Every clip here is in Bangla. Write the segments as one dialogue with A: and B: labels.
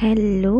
A: Hello,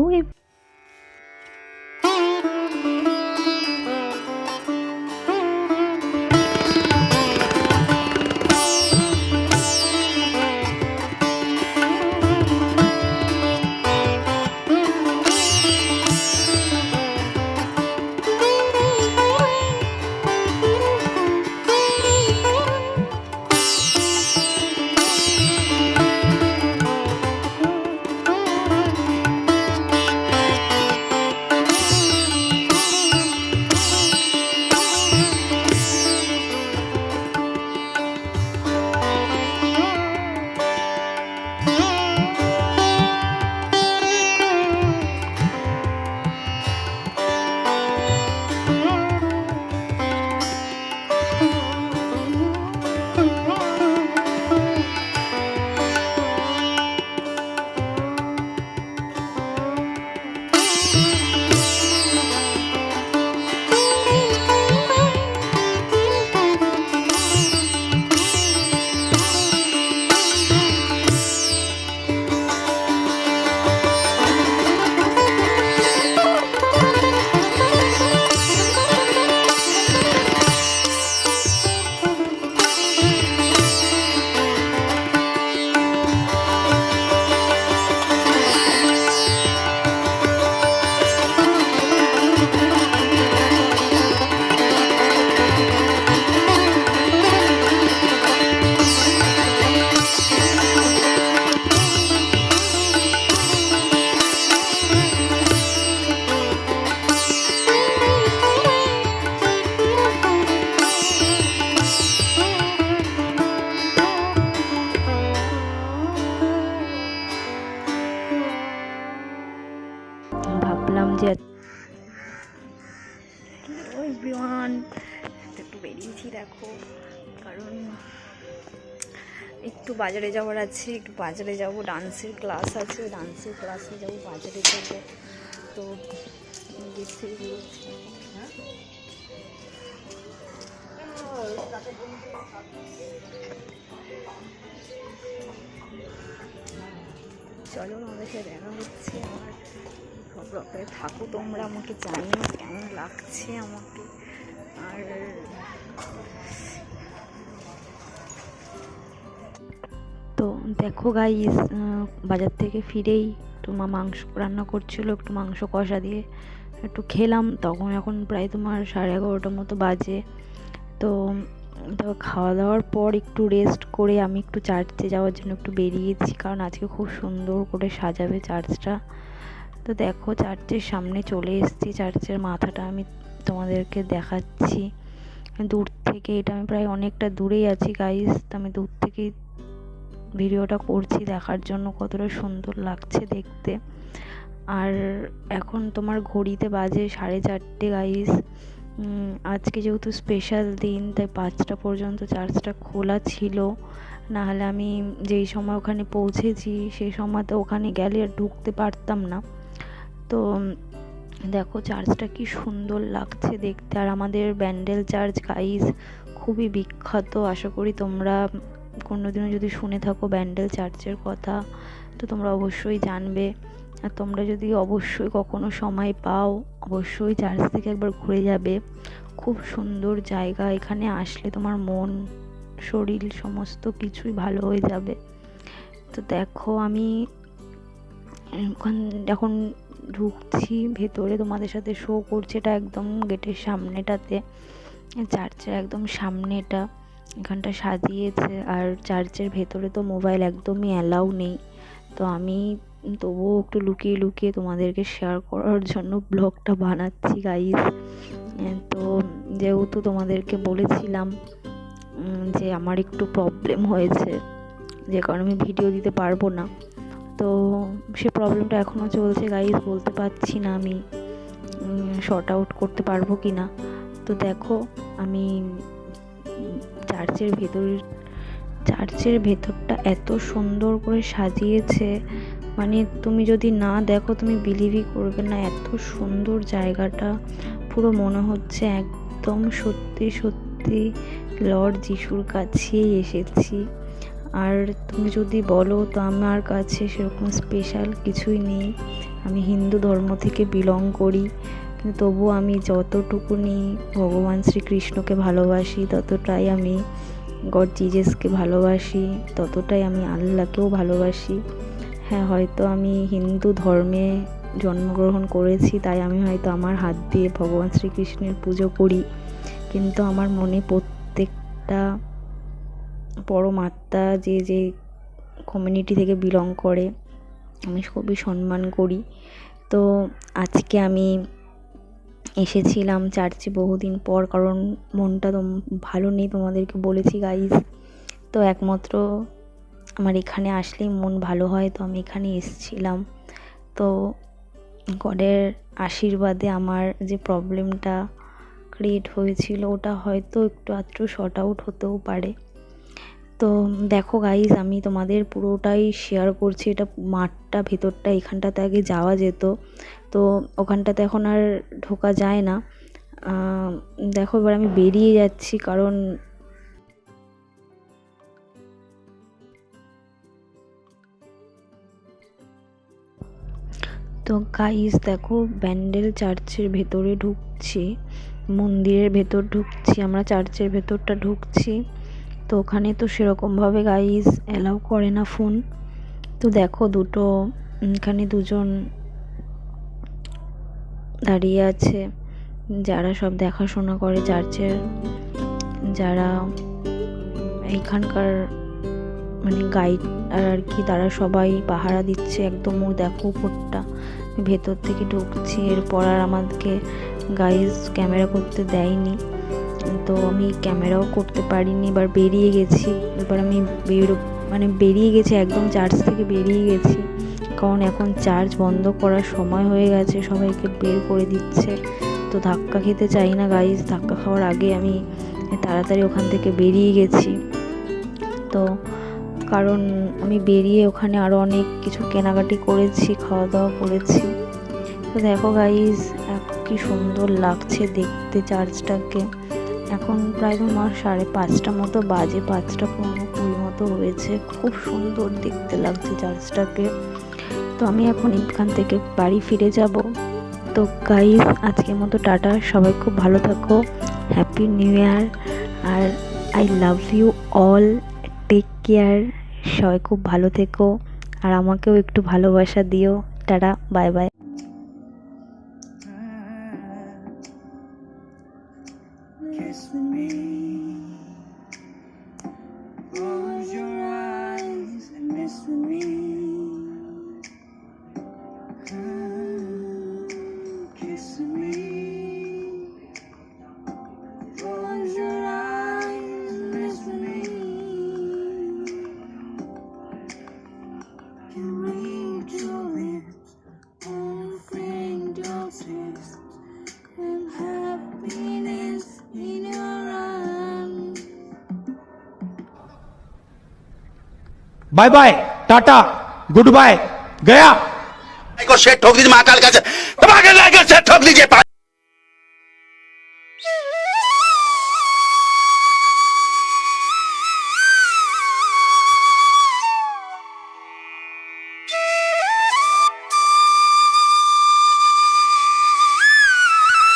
A: ভাবলাম যে এভরিওয়ান একটু বেরিয়েছি দেখো, কারণ একটু বাজারে যাওয়ার আছে, একটু বাজারে যাব, ডান্সের ক্লাস আছে, ডান্সের ক্লাসে যাব, বাজারে যাব। তো চলো আমাদের সাথে দেখা হচ্ছে। আর সব রকমের থাকো তোমরা, আমাকে জানিও কেমন লাগছে আমাকে। আর তো দেখো গাইস, বাজার থেকে ফিরেই তোমার মাংস রান্না করছিল, একটু মাংস কষা দিয়ে একটু খেলাম। তখন এখন প্রায় তোমার 11:30 মতো বাজে। তো খাওয়া দাওয়ার পর একটু রেস্ট করে আমি একটু চার্চে যাওয়ার জন্য একটু বেরিয়েছি, কারণ আজকে খুব সুন্দর করে সাজাবে চার্চটা। তো দেখো চার্চের সামনে চলে এসেছি, চার্চের মাথাটা আমি তোমাদেরকে দেখাচ্ছি দূর থেকে। এটা আমি প্রায় অনেকটা দূরেই আছি গাইস, তো আমি দূর থেকেই ভিডিওটা করছি দেখার জন্য কতটা সুন্দর লাগছে দেখতে। আর এখন তোমার ঘড়িতে বাজে 4:30 গাইস। আজকে যেহেতু স্পেশাল দিন, তাই 5টা পর্যন্ত চার্চটা খোলা ছিল, নাহলে আমি যেই সময় ওখানে পৌঁছেছি সেই সময় তো ওখানে গেলে আর ঢুকতে পারতাম না। তো দেখো চার্চটা কি সুন্দর লাগছে দেখতে। আর আমাদের ব্যান্ডেল চার্চ গাইস খুবই বিখ্যাত, আশা করি তোমরা কোনোদিনও যদি শুনে থাকো ব্যান্ডেল চার্চের কথা তো তোমরা অবশ্যই জানবে। আর তোমরা যদি অবশ্যই কখনো সময় পাও অবশ্যই চার্চ থেকে একবার ঘুরে যাবে, খুব সুন্দর জায়গা। এখানে আসলে তোমার মন শরীর সমস্ত কিছুই ভালো হয়ে যাবে। তো দেখো আমি এখন ঢুকছি ভেতরে, তোমাদের সাথে শো করছে। এটা একদম গেটের সামনেটাতে, চার্চের একদম সামনে এটা, এখানটা সাজিয়েছে। আর চার্চের ভেতরে তো মোবাইল একদমই অ্যালাউ নেই, তো আমি তবুও একটু লুকিয়ে লুকিয়ে তোমাদেরকে শেয়ার করার জন্য ব্লগটা বানাচ্ছি গাইস। তো যেহেতু তোমাদেরকে বলেছিলাম যে আমার একটু প্রবলেম হয়েছে, যে কারণে আমি ভিডিও দিতে পারবো না, তো সে প্রবলেমটা এখনও চলছে গাইস। বলতে পারছি না আমি শর্ট আউট করতে পারবো কি না। তো দেখো আমি চার্চের ভেতরটা এত সুন্দর করে সাজিয়েছে, মানে তুমি যদি না দেখো তুমি বিলিভই করবে না, এত সুন্দর জায়গাটা। পুরো মনে হচ্ছে একদম সত্যি সত্যি লর্ড যিশুর কাছেই এসেছি। আর তুমি যদি বলো তো আমার কাছে সেরকম স্পেশাল কিছুই নেই, আমি হিন্দু ধর্ম থেকে বিলং করি, কিন্তু তবুও আমি যতটুকুনি ভগবান শ্রীকৃষ্ণকে ভালোবাসি, ততটাই আমি গড জিজাসকে ভালোবাসি, ততটাই আমি আল্লাহকেও ভালোবাসি। হ্যাঁ, হয়তো আমি হিন্দু ধর্মে জন্মগ্রহণ করেছি, তাই আমি হয়তো আমার হাত দিয়ে ভগবান শ্রীকৃষ্ণের পুজো করি, কিন্তু আমার মনে প্রত্যেকটা পরমাত্মা যে যে কমিউনিটি থেকে বিলং করে আমি খুবই সম্মান করি। তো আজকে আমি এসেছিলাম চার্চে বহুদিন পর, কারণ মনটা তো ভালো নেই, তোমাদেরকে বলেছি গাইস। তো একমাত্র আমার এখানে আসলেই মন ভালো হয়, তো আমি এখানে এসেছিলাম। তো গডের আশীর্বাদে আমার যে প্রবলেমটা ক্রিয়েট হয়েছিল ওটা হয়তো একটু আধটু শর্ট আউট হতেও পারে। তো দেখো গাইস, আমি তোমাদের পুরোটাই শেয়ার করছি। এটা মাঠটা, ভেতরটা, এখানটাতে আগে যাওয়া যেত, তো ওখানটাতে এখন আর ঢোকা যায় না। দেখো এবার আমি বেরিয়ে যাচ্ছি, কারণ তো গাইস দেখো ব্যান্ডেল চার্চের ভেতরে ঢুকছি, মন্দিরের ভেতর ঢুকছি, আমরা চার্চের ভেতরটা ঢুকছি। তো ওখানে তো সেরকমভাবে গাইস অ্যালাউ করে না ফোন। তো দেখো এখানে দুজন দাঁড়িয়ে আছে, যারা সব দেখাশোনা করে চার্চের, যারা এইখানকার মানে গাইড আর কি, তারা সবাই পাহারা দিচ্ছে একদম। ও দেখো উপরটা, ভেতর থেকে ঢুকছি, এরপর আর আমাদেরকে গাইজ ক্যামেরা করতে দেয়নি, তো আমি ক্যামেরাও করতে পারিনি। এবার বেরিয়ে গেছি, এবার আমি বেরিয়ে গেছি, একদম চার্চ থেকে বেরিয়ে গেছি, কারণ এখন চার্চ বন্ধ করার সময় হয়ে গেছে, সবাইকে বের করে দিচ্ছে। তো ধাক্কা খেতে চাই না গাইজ, ধাক্কা খাওয়ার আগে আমি তাড়াতাড়ি ওখান থেকে বেরিয়ে গেছি। তো কারণ আমি বেরিয়ে ওখানে আরও অনেক কিছু কেনাকাটি করেছি, খাওয়া দাওয়া করেছি। তো দেখো গাইজ কি সুন্দর লাগছে দেখতে চার্চটাকে। এখন প্রায় তোমার 5:30 মতো বাজে, 5:15-20 মতো হয়েছে। খুব সুন্দর দেখতে লাগছে চার্চটাকে। তো আমি এখন এখান থেকে বাড়ি ফিরে যাব। তো গাইজ আজকের মতো টাটা, সবাই খুব ভালো থাকো, হ্যাপি নিউ ইয়ার, আর I love you all, take care, সবাই খুব ভালো থেকো, আর আমাকেও একটু ভালোবাসা দিও। Tata, bye bye. Kiss me, close your eyes and miss me. Kiss me, close your eyes and miss me. Can read your lips on a fingertips, and happiness in your arms.
B: Bye bye, tata, goodbye, गया।
C: को शेर ठोक दीजिए महाकाल का, ठोक दीजिए।